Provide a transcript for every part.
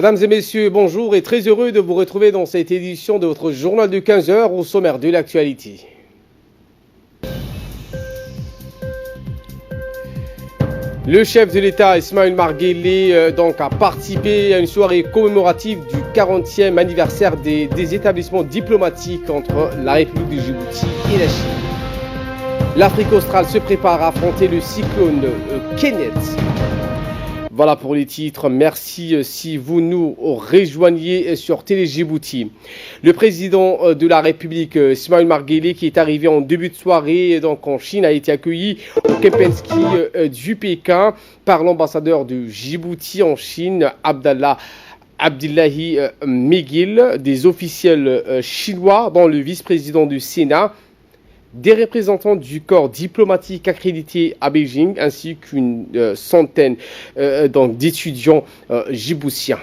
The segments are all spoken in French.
Mesdames et messieurs, bonjour et très heureux de vous retrouver dans cette édition de votre journal de 15 heures au sommaire de l'actualité. Le chef de l'État, Ismaël Omar Guelleh, a participé à une soirée commémorative du 40e anniversaire des établissements diplomatiques entre la République de Djibouti et la Chine. L'Afrique australe se prépare à affronter le cyclone Kenneth. Voilà pour les titres. Merci si vous nous rejoignez sur Télé Djibouti. Le président de la République, Ismaël Omar Guelleh, qui est arrivé en début de soirée en Chine, a été accueilli au Kempinski du Pékin par l'ambassadeur de Djibouti en Chine, Abdullahi Meghil, des officiels chinois, dont le vice-président du Sénat, des représentants du corps diplomatique accrédité à Beijing, ainsi qu'une centaine d'étudiants djiboutiens.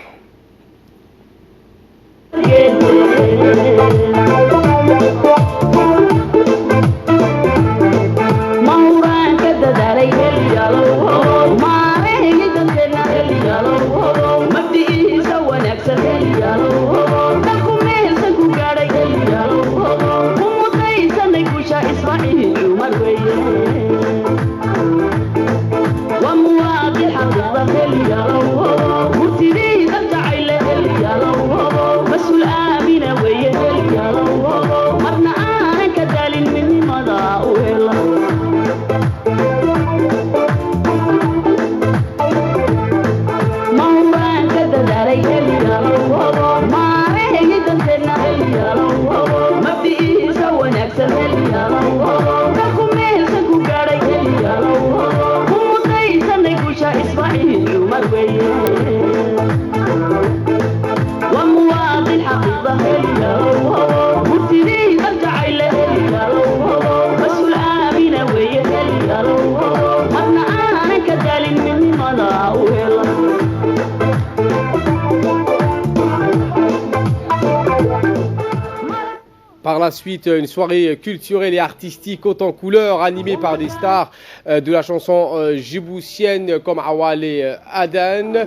Par la suite, une soirée culturelle et artistique haute en couleurs, animée par des stars de la chanson djiboutienne comme Awale Adan,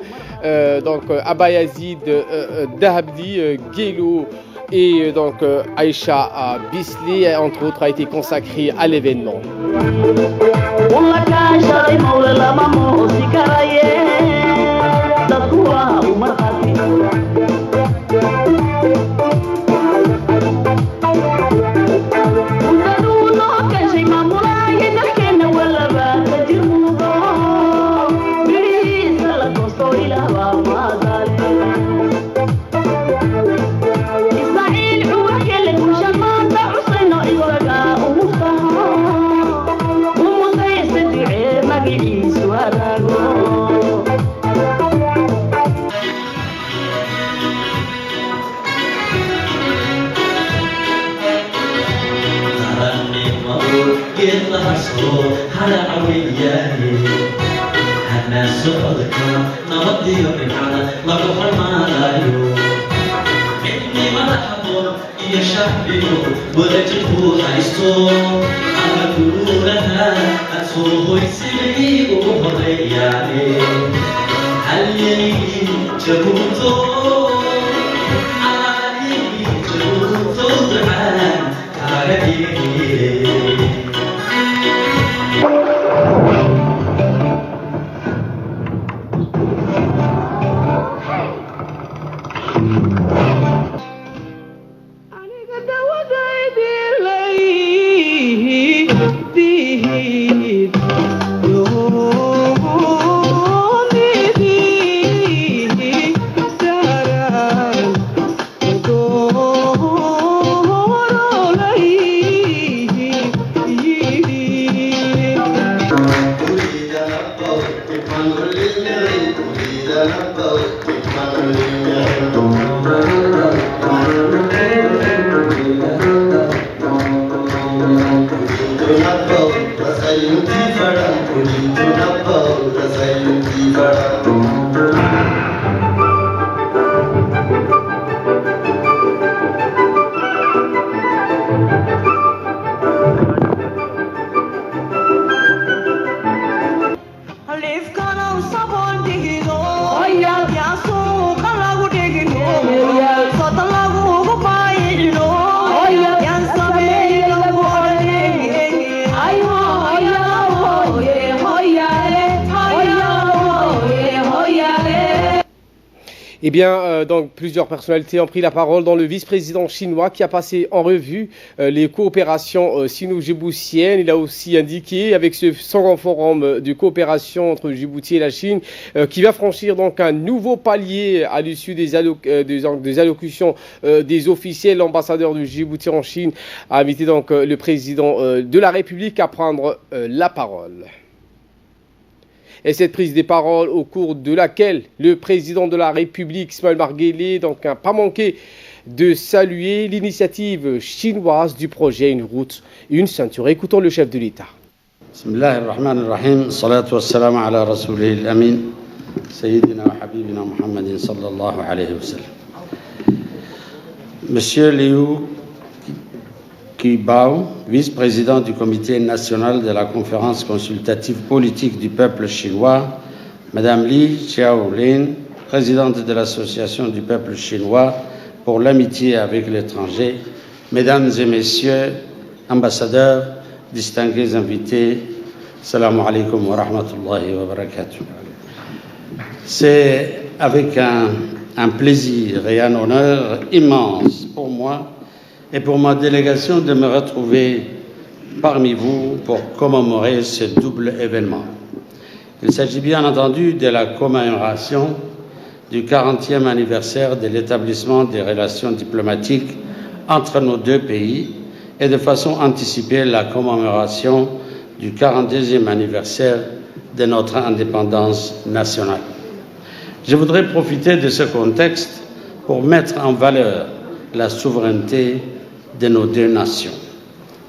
Abayazid Dahabdi, Guelo et Aïcha Bisley, entre autres, a été consacrée à l'événement. Eh bien, donc plusieurs personnalités ont pris la parole, dont le vice-président chinois qui a passé en revue les coopérations sino-djiboutiennes. Il a aussi indiqué, avec ce second forum de coopération entre Djibouti et la Chine, qui va franchir donc un nouveau palier à l'issue des allocutions des officiels. L'ambassadeur de Djibouti en Chine a invité donc le président de la République à prendre la parole. Et cette prise de parole au cours de laquelle le président de la République, Ismaël Marguerite, donc n'a pas manqué de saluer l'initiative chinoise du projet Une route, une ceinture. Écoutons le chef de l'État. Bismillahirrahmanirrahim, salatu wassalamu ala rasulihil amin, sayyidina wa habibina Muhammadin sallallahu alayhi wa sallam. Monsieur Liu Qibao, vice-président du comité national de la conférence consultative politique du peuple chinois, Madame Li Xiaolin, présidente de l'association du peuple chinois pour l'amitié avec l'étranger, Mesdames et Messieurs, ambassadeurs, distingués invités, Assalamu alaikum wa rahmatullahi wa barakatuh. C'est avec un plaisir et un honneur immense pour moi et pour ma délégation de me retrouver parmi vous pour commémorer ce double événement. Il s'agit bien entendu de la commémoration du 40e anniversaire de l'établissement des relations diplomatiques entre nos deux pays et de façon anticipée la commémoration du 42e anniversaire de notre indépendance nationale. Je voudrais profiter de ce contexte pour mettre en valeur la souveraineté de nos deux nations,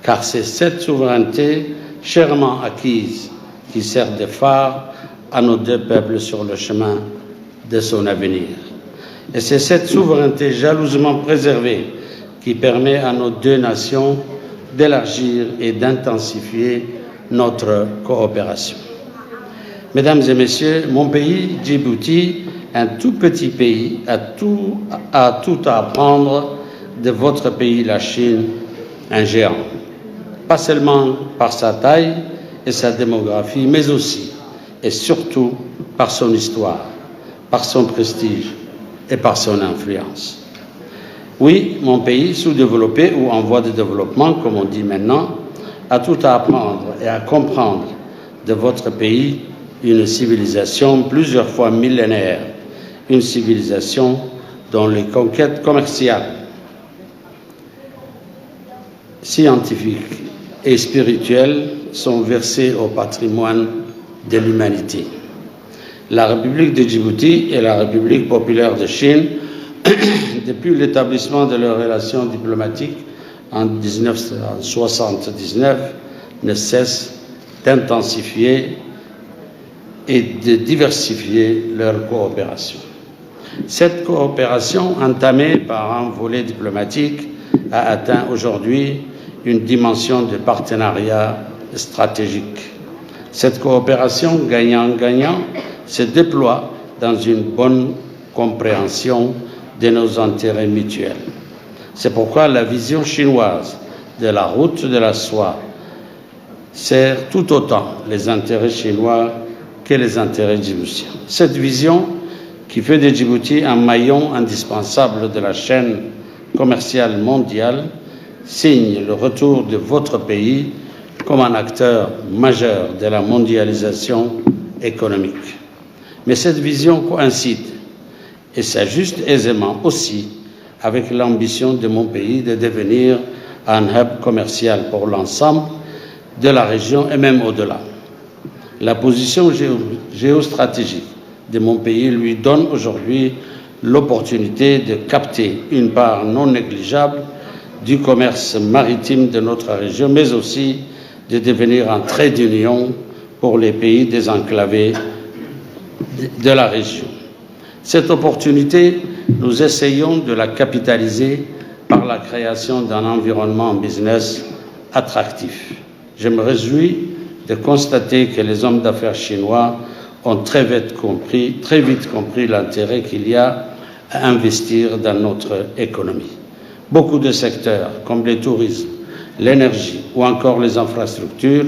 car c'est cette souveraineté chèrement acquise qui sert de phare à nos deux peuples sur le chemin de son avenir. Et c'est cette souveraineté jalousement préservée qui permet à nos deux nations d'élargir et d'intensifier notre coopération. Mesdames et messieurs, mon pays, Djibouti, un tout petit pays, a tout à apprendre de votre pays, la Chine, un géant. Pas seulement par sa taille et sa démographie, mais aussi et surtout par son histoire, par son prestige et par son influence. Oui, mon pays, sous-développé ou en voie de développement, comme on dit maintenant, a tout à apprendre et à comprendre de votre pays, une civilisation plusieurs fois millénaire, une civilisation dont les conquêtes commerciales, scientifiques et spirituelles sont versées au patrimoine de l'humanité. La République de Djibouti et la République populaire de Chine, depuis l'établissement de leurs relations diplomatiques en 1979, ne cessent d'intensifier et de diversifier leur coopération. Cette coopération, entamée par un volet diplomatique, a atteint aujourd'hui une dimension de partenariat stratégique. Cette coopération gagnant-gagnant se déploie dans une bonne compréhension de nos intérêts mutuels. C'est pourquoi la vision chinoise de la route de la soie sert tout autant les intérêts chinois que les intérêts djiboutiens. Cette vision qui fait de Djibouti un maillon indispensable de la chaîne commerciale mondiale signe le retour de votre pays comme un acteur majeur de la mondialisation économique. Mais cette vision coïncide et s'ajuste aisément aussi avec l'ambition de mon pays de devenir un hub commercial pour l'ensemble de la région et même au-delà. La position géostratégique de mon pays lui donne aujourd'hui l'opportunité de capter une part non négligeable du commerce maritime de notre région, mais aussi de devenir un trait d'union pour les pays désenclavés de la région. Cette opportunité, nous essayons de la capitaliser par la création d'un environnement business attractif. Je me réjouis de constater que les hommes d'affaires chinois ont très vite compris l'intérêt qu'il y a à investir dans notre économie. Beaucoup de secteurs, comme le tourisme, l'énergie ou encore les infrastructures,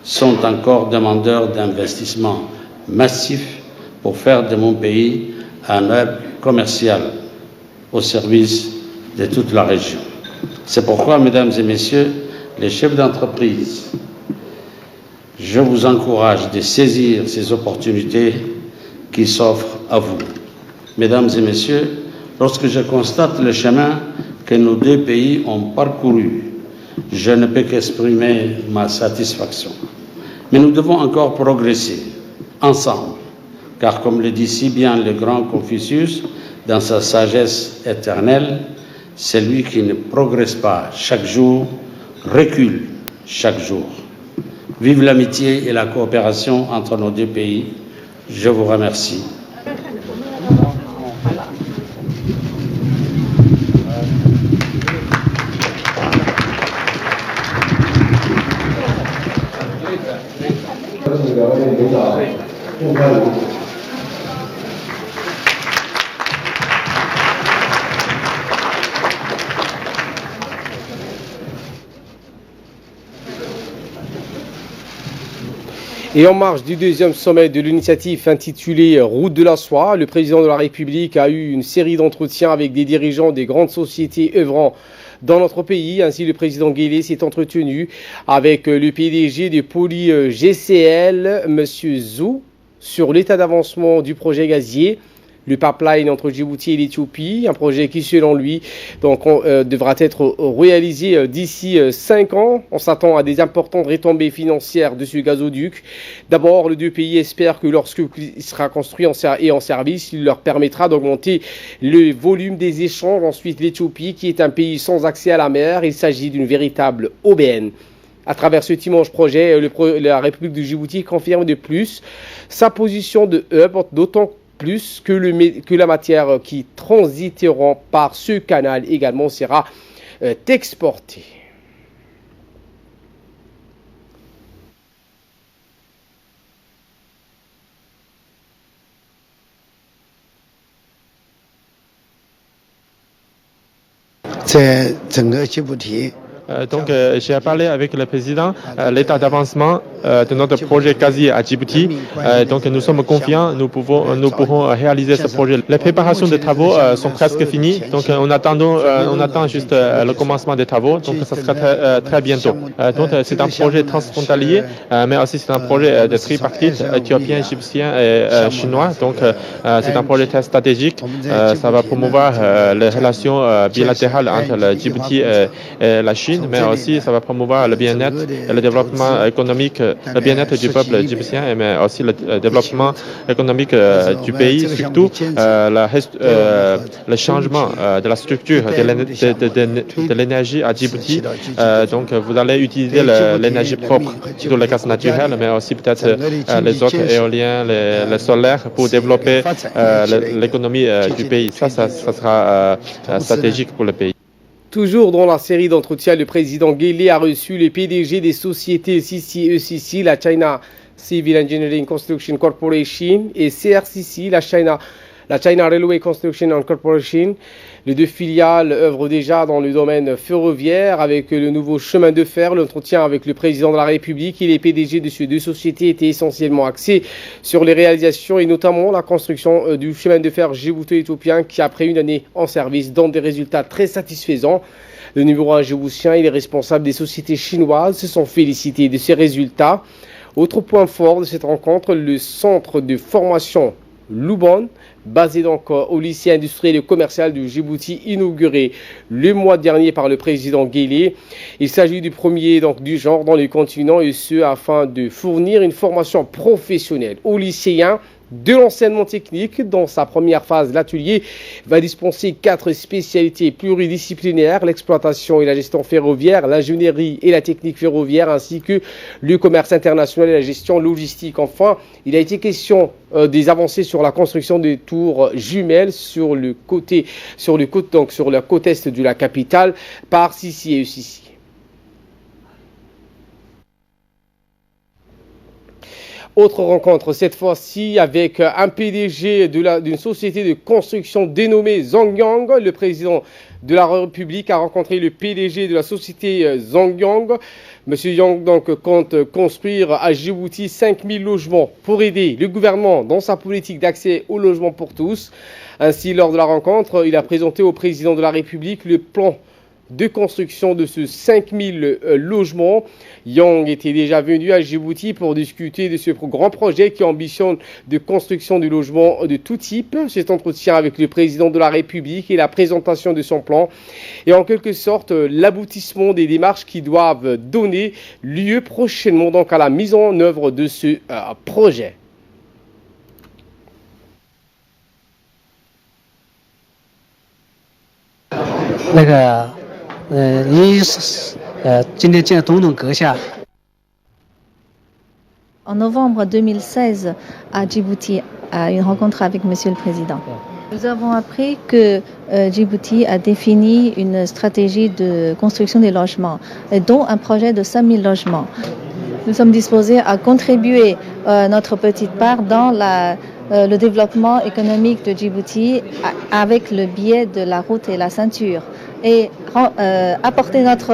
sont encore demandeurs d'investissements massifs pour faire de mon pays un hub commercial au service de toute la région. C'est pourquoi, mesdames et messieurs, les chefs d'entreprise, je vous encourage de saisir ces opportunités qui s'offrent à vous. Mesdames et messieurs, lorsque je constate le chemin que nos deux pays ont parcouru, je ne peux qu'exprimer ma satisfaction. Mais nous devons encore progresser ensemble, car comme le dit si bien le grand Confucius dans sa sagesse éternelle, celui qui ne progresse pas chaque jour recule chaque jour. Vive l'amitié et la coopération entre nos deux pays. Je vous remercie. Et en marge du deuxième sommet de l'initiative intitulée Route de la soie, le président de la République a eu une série d'entretiens avec des dirigeants des grandes sociétés œuvrant dans notre pays. Ainsi, le président Guélé s'est entretenu avec le PDG de Poly GCL, M. Zou, sur l'état d'avancement du projet gazier, le pipeline entre Djibouti et l'Éthiopie, un projet qui, selon lui, devra être réalisé d'ici 5 ans. On s'attend à des importantes retombées financières de ce gazoduc. D'abord, les deux pays espèrent que lorsqu'il sera construit et en service, il leur permettra d'augmenter le volume des échanges. Ensuite, l'Éthiopie, qui est un pays sans accès à la mer, il s'agit d'une véritable aubaine. À travers ce immense projet, la République de Djibouti confirme de plus sa position de hub, d'autant plus que la matière qui transitera par ce canal également sera exportée. J'ai parlé avec le président l'état d'avancement de notre projet gazier à Djibouti. Nous sommes confiants, nous pourrons réaliser ce projet. Les préparations des travaux sont presque finies. On attend juste le commencement des travaux. Ça sera très bientôt. C'est un projet transfrontalier, mais aussi c'est un projet de tripartite éthiopien, égyptien et chinois. C'est un projet très stratégique. Ça va promouvoir les relations bilatérales entre le Djibouti et la Chine, mais aussi ça va promouvoir le bien-être et le développement économique, le bien-être du peuple djiboutien, mais aussi le développement économique du pays, surtout le changement de la structure de l'énergie à Djibouti. Vous allez utiliser l'énergie propre, surtout le gaz naturel, mais aussi peut-être les autres éoliens, les solaires, pour développer l'économie du pays. Ça sera stratégique pour le pays. Toujours dans la série d'entretiens, le président Guélé a reçu le PDG des sociétés CCECC, la China Civil Engineering Construction Corporation, et CRCC, la China Railway Construction and Corporation. Les deux filiales œuvrent déjà dans le domaine ferroviaire avec le nouveau chemin de fer. L'entretien avec le président de la République et les PDG de ces deux sociétés était essentiellement axé sur les réalisations et notamment la construction du chemin de fer djibouto-éthiopien qui, après une année en service, donne des résultats très satisfaisants. Le numéro 1 djiboutien et les responsables des sociétés chinoises se sont félicités de ces résultats. Autre point fort de cette rencontre, le centre de formation Luban, basé au lycée industriel et commercial de Djibouti, inauguré le mois dernier par le président Guélé. Il s'agit du premier du genre dans le continent, et ce afin de fournir une formation professionnelle aux lycéens de l'enseignement technique. Dans sa première phase, l'atelier va dispenser 4 spécialités pluridisciplinaires: l'exploitation et la gestion ferroviaire, l'ingénierie et la technique ferroviaire, ainsi que le commerce international et la gestion logistique. Enfin, il a été question des avancées sur la construction des tours jumelles sur la côte est de la capitale par CCECC. Autre rencontre, cette fois-ci avec un PDG d'une société de construction dénommée Zhongyang. Le président de la République a rencontré le PDG de la société Zhongyang. Monsieur Yang donc compte construire à Djibouti 5000 logements pour aider le gouvernement dans sa politique d'accès au logement pour tous. Ainsi, lors de la rencontre, il a présenté au président de la République le plan de construction de ce 5000 logements. Yang était déjà venu à Djibouti pour discuter de ce grand projet qui ambitionne de construction de logements de tout type. Cet entretien avec le président de la République et la présentation de son plan est en quelque sorte l'aboutissement des démarches qui doivent donner lieu prochainement donc à la mise en œuvre de ce projet. En novembre 2016, à Djibouti, à une rencontre avec Monsieur le Président, nous avons appris que Djibouti a défini une stratégie de construction des logements, dont un projet de 5000 logements. Nous sommes disposés à contribuer notre petite part dans le développement économique de Djibouti avec le biais de la route et la ceinture et apporter notre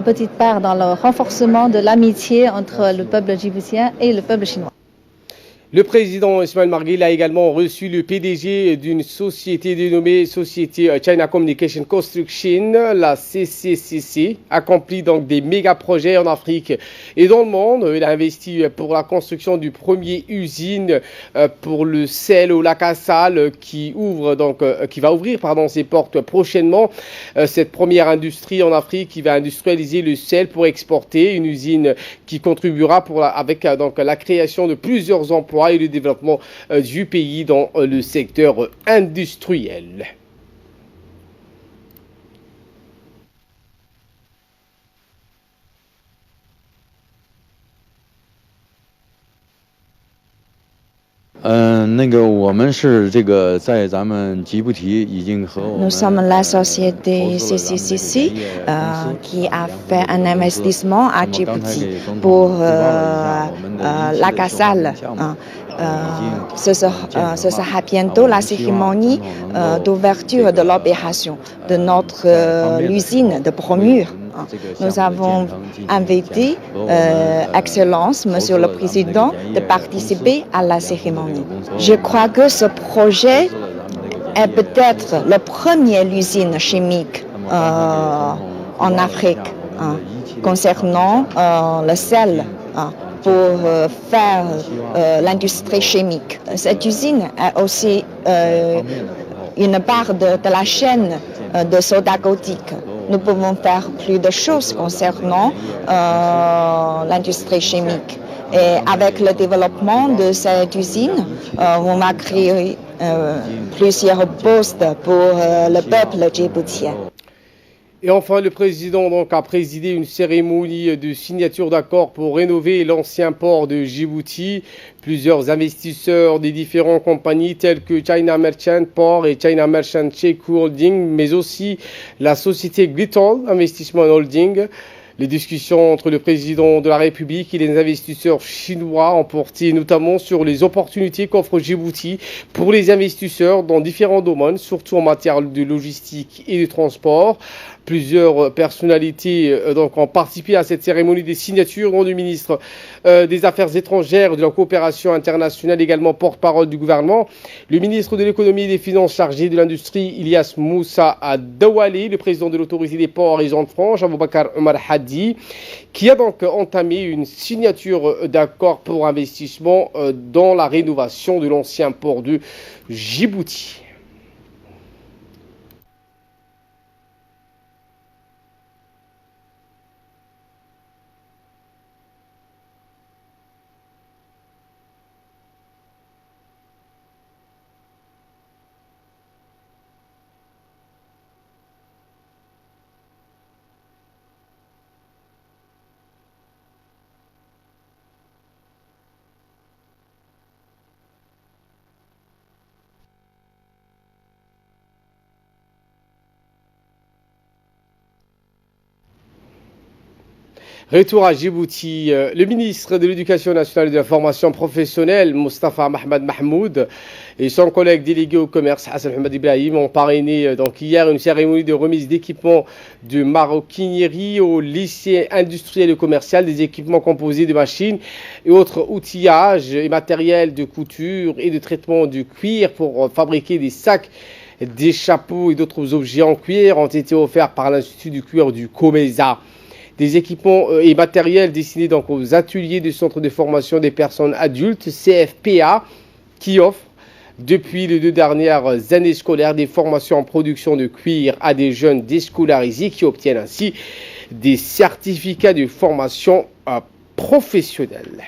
petite part dans le renforcement de l'amitié entre le peuple djiboutien et le peuple chinois. Le président Ismail Marguil a également reçu le PDG d'une société dénommée Société China Communication Construction, la CCCC, accomplit donc des méga projets en Afrique et dans le monde. Il a investi pour la construction du premier usine pour le sel au lac Assal qui va ouvrir ses portes prochainement. Cette première industrie en Afrique qui va industrialiser le sel pour exporter, une usine qui contribuera avec la création de plusieurs emplois et le développement du pays dans le secteur industriel. Nous sommes la société CCCC qui a fait un investissement à Djibouti pour lac Assal. Ce sera bientôt la cérémonie d'ouverture de l'opération de notre usine de bromure. Nous avons invité Excellence, Monsieur le Président, de participer à la cérémonie. Je crois que ce projet est peut-être la première usine chimique en Afrique concernant le sel pour faire l'industrie chimique. Cette usine est aussi une part de la chaîne de soda caustique. Nous pouvons faire plus de choses concernant l'industrie chimique. Et avec le développement de cette usine, on va créer plusieurs postes pour le peuple djiboutien. Et enfin, le président a présidé une cérémonie de signature d'accord pour rénover l'ancien port de Djibouti. Plusieurs investisseurs des différentes compagnies telles que China Merchant Port et China Merchant Shekou Holding, mais aussi la société Glitol Investment Holding. Les discussions entre le président de la République et les investisseurs chinois ont porté notamment sur les opportunités qu'offre Djibouti pour les investisseurs dans différents domaines, surtout en matière de logistique et de transport. Plusieurs personnalités ont participé à cette cérémonie des signatures, dont le ministre des Affaires étrangères et de la coopération internationale, également porte-parole du gouvernement, le ministre de l'économie et des finances chargé de l'industrie, Ilyas Moussa Dawali, le président de l'autorité des ports et zones franches, Aboubakar Omar Hadi, qui a donc entamé une signature d'accord pour investissement dans la rénovation de l'ancien port de Djibouti. Retour à Djibouti, le ministre de l'Éducation nationale et de la formation professionnelle, Mostafa Mohamed Mahmoud, et son collègue délégué au commerce, Hassan Hamad Ibrahim, ont parrainé donc hier une cérémonie de remise d'équipements de maroquinerie au lycée industriel et commercial, des équipements composés de machines et autres outillages et matériel de couture et de traitement du cuir pour fabriquer des sacs, des chapeaux et d'autres objets en cuir ont été offerts par l'Institut du cuir du Comesa. Des équipements et matériels destinés donc aux ateliers du Centre de formation des personnes adultes, CFPA, qui offre depuis les 2 dernières années scolaires des formations en production de cuir à des jeunes déscolarisés qui obtiennent ainsi des certificats de formation professionnelle.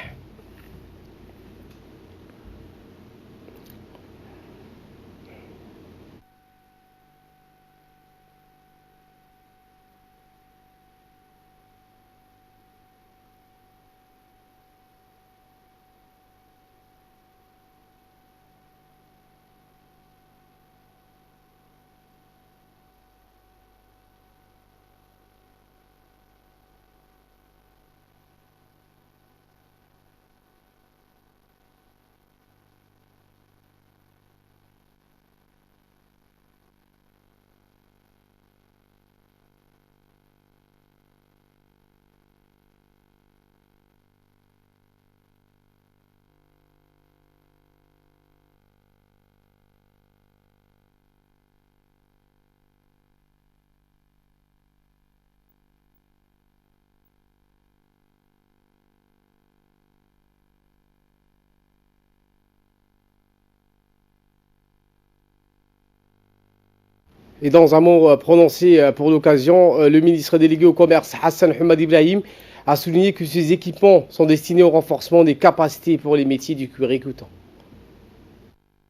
Et dans un mot prononcé pour l'occasion, le ministre délégué au commerce Hassan Hamad Ibrahim a souligné que ces équipements sont destinés au renforcement des capacités pour les métiers du cuir. Écoutons.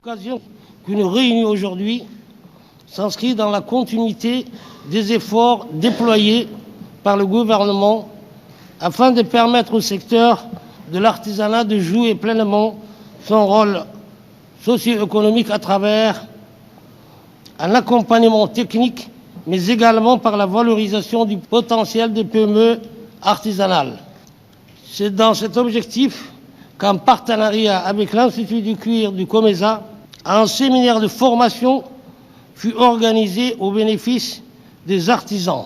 L'occasion que nous réunissons aujourd'hui s'inscrit dans la continuité des efforts déployés par le gouvernement afin de permettre au secteur de l'artisanat de jouer pleinement son rôle socio-économique à travers un accompagnement technique, mais également par la valorisation du potentiel des PME artisanales. C'est dans cet objectif qu'en partenariat avec l'Institut du cuir du Comesa, un séminaire de formation fut organisé au bénéfice des artisans.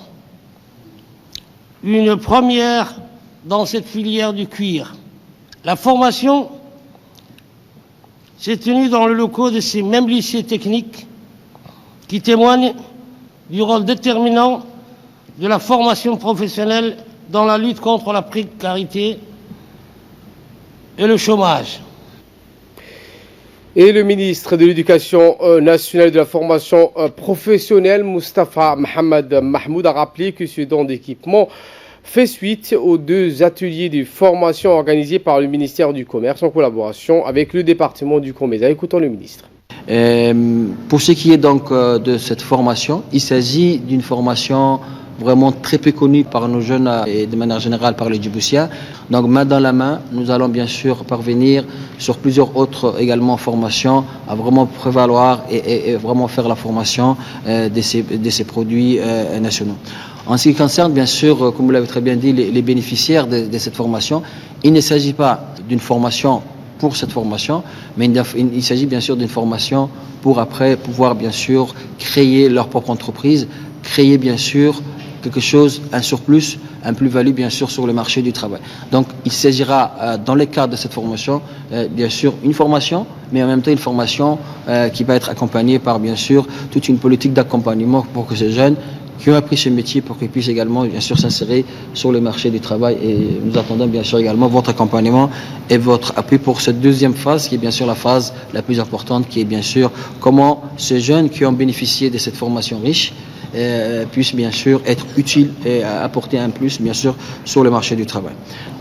Une première dans cette filière du cuir. La formation s'est tenue dans le locaux de ces mêmes lycées techniques qui témoigne du rôle déterminant de la formation professionnelle dans la lutte contre la précarité et le chômage. Et le ministre de l'Éducation nationale et de la formation professionnelle, Mostafa Mohamed Mahmoud, a rappelé que ce don d'équipement fait suite aux 2 ateliers de formation organisés par le ministère du Commerce en collaboration avec le département du Comesa. Écoutons le ministre. Pour ce qui est donc de cette formation, il s'agit d'une formation vraiment très peu connue par nos jeunes et de manière générale par les Djiboutiens. Donc main dans la main, nous allons bien sûr parvenir sur plusieurs autres également formations à vraiment prévaloir et vraiment faire la formation de ces produits nationaux. En ce qui concerne bien sûr, comme vous l'avez très bien dit, les bénéficiaires de cette formation, il ne s'agit pas d'une formation pour cette formation, mais il s'agit bien sûr d'une formation pour après pouvoir bien sûr créer leur propre entreprise, créer bien sûr quelque chose, un surplus, un plus-value bien sûr sur le marché du travail. Donc il s'agira dans le cadre de cette formation, bien sûr une formation, mais en même temps une formation qui va être accompagnée par bien sûr toute une politique d'accompagnement pour que ces jeunes qui ont appris ce métier pour qu'ils puissent également bien sûr s'insérer sur le marché du travail. Et nous attendons bien sûr également votre accompagnement et votre appui pour cette 2e phase qui est bien sûr la phase la plus importante, qui est bien sûr comment ces jeunes qui ont bénéficié de cette formation riche puissent bien sûr être utiles et apporter un plus bien sûr sur le marché du travail.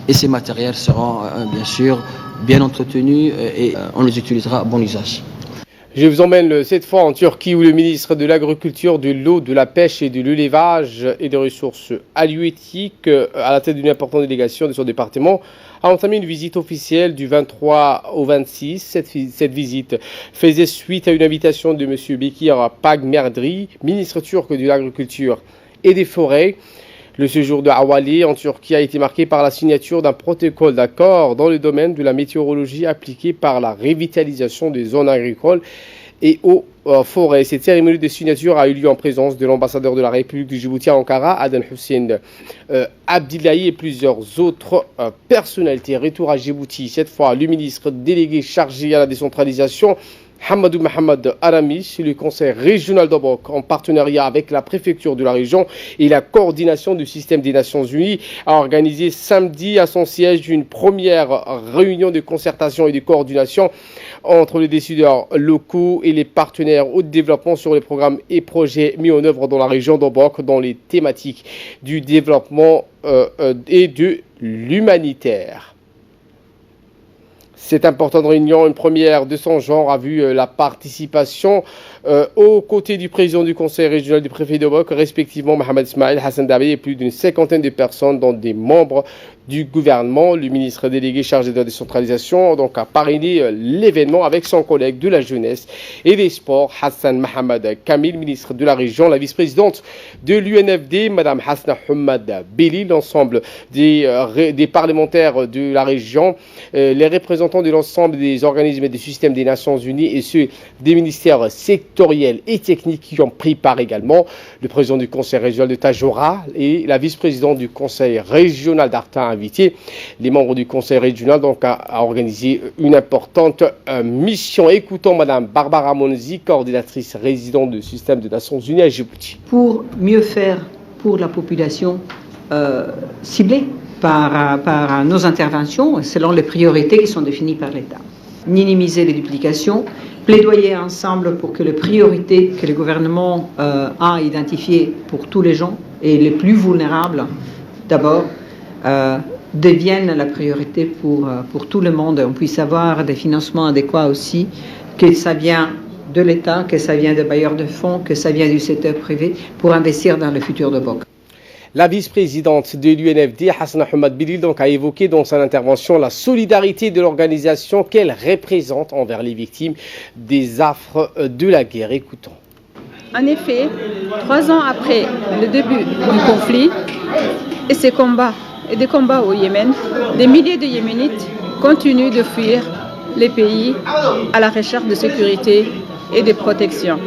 Et ces matériels seront bien sûr bien entretenus et on les utilisera à bon usage. Je vous emmène cette fois en Turquie où le ministre de l'Agriculture, de l'eau, de la pêche et de l'élevage et des ressources halieutiques, à la tête d'une importante délégation de son département, a entamé une visite officielle du 23 au 26. Cette visite faisait suite à une invitation de M. Bekir Pagmerdri, ministre turc de l'Agriculture et des Forêts. Le séjour de Awali en Turquie a été marqué par la signature d'un protocole d'accord dans le domaine de la météorologie appliquée par la revitalisation des zones agricoles et aux forêts. Cette cérémonie de signature a eu lieu en présence de l'ambassadeur de la République du Djibouti à Ankara, Aden Hussein Abdillahi, et plusieurs autres personnalités. Retour à Djibouti, cette fois le ministre délégué chargé à la décentralisation, Hamadou Mohamed Aramis, le conseil régional d'Obok, en partenariat avec la préfecture de la région et la coordination du système des Nations Unies, a organisé samedi à son siège une première réunion de concertation et de coordination entre les décideurs locaux et les partenaires au développement sur les programmes et projets mis en œuvre dans la région d'Obok dans les thématiques du développement et de l'humanitaire. Cette importante réunion, une première de son genre, a vu la participation aux côtés du président du conseil régional du préfet d'Obok, respectivement Mohamed Ismail, Hassan Dabi, et plus d'une cinquantaine de personnes, dont des membres du gouvernement. Le ministre délégué chargé de la décentralisation donc, a parrainé l'événement avec son collègue de la jeunesse et des sports, Hassan Mohamed Kamil, ministre de la région, la vice-présidente de l'UNFD, Mme Hasna Hamad Beli, l'ensemble des parlementaires de la région, les représentants de l'ensemble des organismes et des systèmes des Nations Unies et ceux des ministères sectoriels et techniques qui ont pris part également. Le président du conseil régional de Tajora et la vice-présidente du conseil régional d'Arta a invité les membres du conseil régional donc à organiser une importante mission. Écoutons Mme Barbara Monzi, coordinatrice résidente du système des Nations Unies à Djibouti. Pour mieux faire pour la population ciblée par nos interventions selon les priorités qui sont définies par l'État. Minimiser les duplications, plaidoyer ensemble pour que les priorités que le gouvernement a identifiées pour tous les gens et les plus vulnérables d'abord deviennent la priorité pour tout le monde. On puisse avoir des financements adéquats aussi, que ça vient de l'État, que ça vient des bailleurs de fonds, que ça vient du secteur privé pour investir dans le futur de Bok. La vice-présidente de l'UNFD, Hasna Hamad Beli, donc, a évoqué dans son intervention la solidarité de l'organisation qu'elle représente envers les victimes des affres de la guerre. Écoutons. En effet, 3 ans après le début du conflit et des combats au Yémen, des milliers de Yéménites continuent de fuir les pays à la recherche de sécurité et de protection.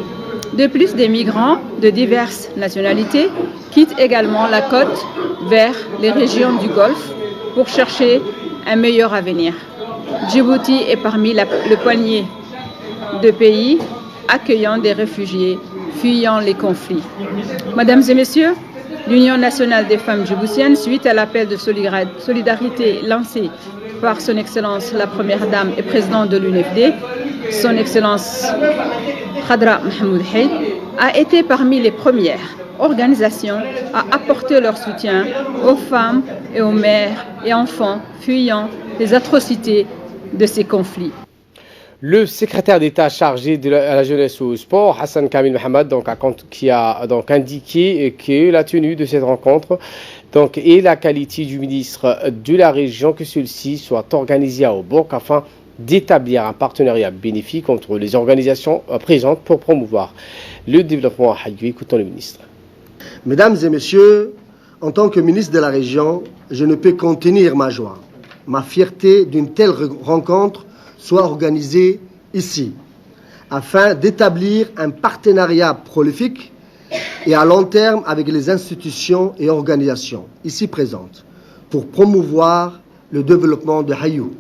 De plus, des migrants de diverses nationalités quittent également la côte vers les régions du Golfe pour chercher un meilleur avenir. Djibouti est parmi le poignet de pays accueillant des réfugiés fuyant les conflits. Mesdames et messieurs, l'Union nationale des femmes djiboutiennes, suite à l'appel de solidarité lancé par son Excellence la Première Dame et présidente de l'UNFD, son Excellence Khadra Mahmoud Haïd, a été parmi les premières organisations à apporter leur soutien aux femmes et aux mères et enfants fuyant les atrocités de ces conflits. Le secrétaire d'État chargé de la jeunesse et au sport, Hassan Kamil Mohamed, qui a indiqué que la tenue de cette rencontre et la qualité du ministre de la région, que celle-ci soit organisée à Obok afin d'établir un partenariat bénéfique entre les organisations présentes pour promouvoir le développement à Haïou. Écoutons le ministre. Mesdames et messieurs, en tant que ministre de la région, je ne peux contenir ma joie, ma fierté d'une telle rencontre soit organisée ici, afin d'établir un partenariat prolifique et à long terme avec les institutions et organisations ici présentes pour promouvoir le développement de Haïou.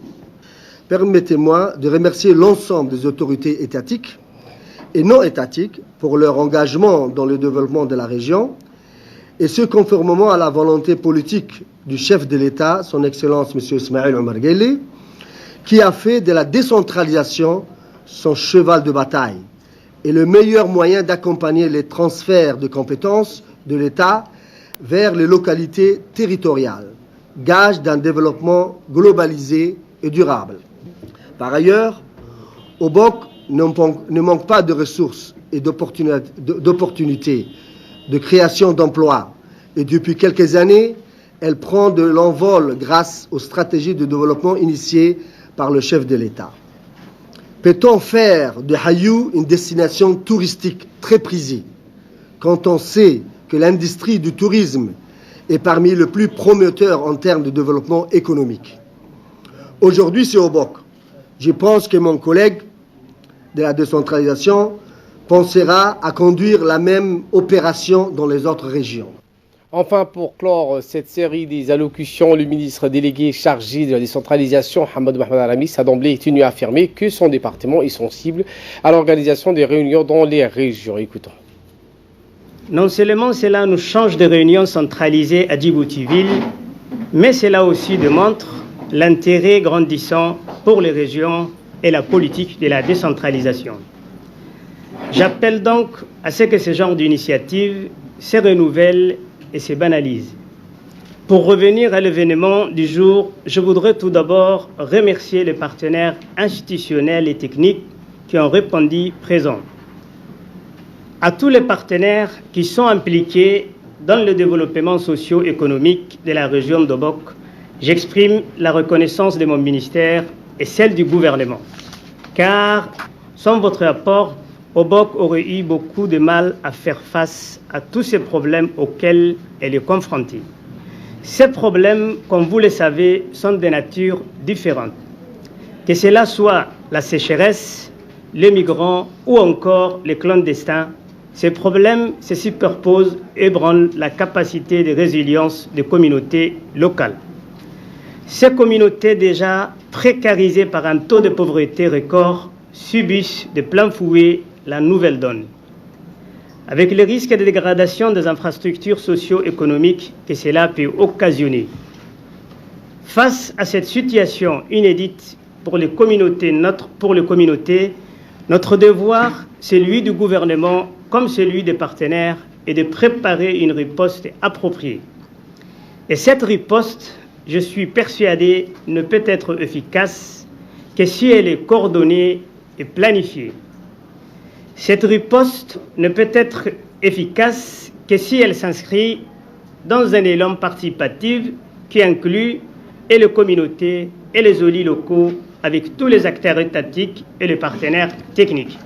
Permettez-moi de remercier l'ensemble des autorités étatiques et non étatiques pour leur engagement dans le développement de la région, et ce conformément à la volonté politique du chef de l'État, son Excellence M. Ismail Omar Guelleh, qui a fait de la décentralisation son cheval de bataille et le meilleur moyen d'accompagner les transferts de compétences de l'État vers les localités territoriales, gage d'un développement globalisé et durable. Par ailleurs, Obok ne manque pas de ressources et d'opportunités de création d'emplois, et depuis quelques années, elle prend de l'envol grâce aux stratégies de développement initiées par le chef de l'État. Peut-on faire de Haïou une destination touristique très prisée quand on sait que l'industrie du tourisme et parmi les plus promoteurs en termes de développement économique. Aujourd'hui, c'est Obok. Je pense que mon collègue de la décentralisation pensera à conduire la même opération dans les autres régions. Enfin, pour clore cette série des allocutions, le ministre délégué chargé de la décentralisation, Hamadou Mohamed Aramis, a d'emblée tenu à affirmer que son département est sensible à l'organisation des réunions dans les régions. Écoutons. Non seulement cela nous change de réunions centralisées à Djibouti-Ville, mais cela aussi démontre l'intérêt grandissant pour les régions et la politique de la décentralisation. J'appelle donc à ce que ce genre d'initiative se renouvelle et se banalise. Pour revenir à l'événement du jour, je voudrais tout d'abord remercier les partenaires institutionnels et techniques qui ont répondu présents. À tous les partenaires qui sont impliqués dans le développement socio-économique de la région d'Obok, j'exprime la reconnaissance de mon ministère et celle du gouvernement. Car sans votre apport, Obok aurait eu beaucoup de mal à faire face à tous ces problèmes auxquels elle est confrontée. Ces problèmes, comme vous le savez, sont de nature différente. Que cela soit la sécheresse, les migrants ou encore les clandestins, ces problèmes se superposent et ébranlent la capacité de résilience des communautés locales. Ces communautés déjà précarisées par un taux de pauvreté record subissent de plein fouet la nouvelle donne. Avec le risque de dégradation des infrastructures socio-économiques que cela peut occasionner. Face à cette situation inédite pour les communautés, notre devoir, celui du gouvernement comme celui des partenaires, est de préparer une riposte appropriée. Et cette riposte, je suis persuadé, ne peut être efficace que si elle est coordonnée et planifiée. Cette riposte ne peut être efficace que si elle s'inscrit dans un élan participatif qui inclut et les communautés et les élus locaux avec tous les acteurs étatiques et les partenaires techniques.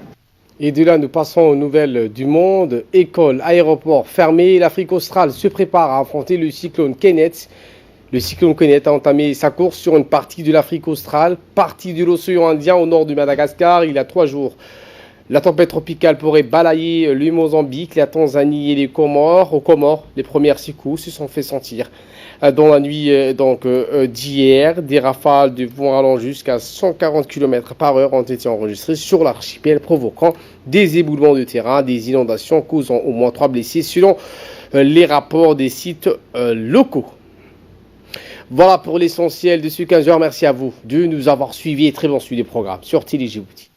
Et de là, nous passons aux nouvelles du monde. Écoles, aéroports fermés. L'Afrique australe se prépare à affronter le cyclone Kenneth. Le cyclone Kenneth a entamé sa course sur une partie de l'Afrique australe, partie de l'océan Indien au nord du Madagascar, il y a 3 jours. La tempête tropicale pourrait balayer le Mozambique, la Tanzanie et les Comores. Aux Comores, les premières secousses se sont fait sentir. Dans la nuit d'hier, des rafales de vent allant jusqu'à 140 km/h ont été enregistrées sur l'archipel, provoquant des éboulements de terrain, des inondations causant au moins 3 blessés selon les rapports des sites locaux. Voilà pour l'essentiel de ce 15h. Merci à vous de nous avoir suivis et très bon suivi des programmes sur Télé Djibouti.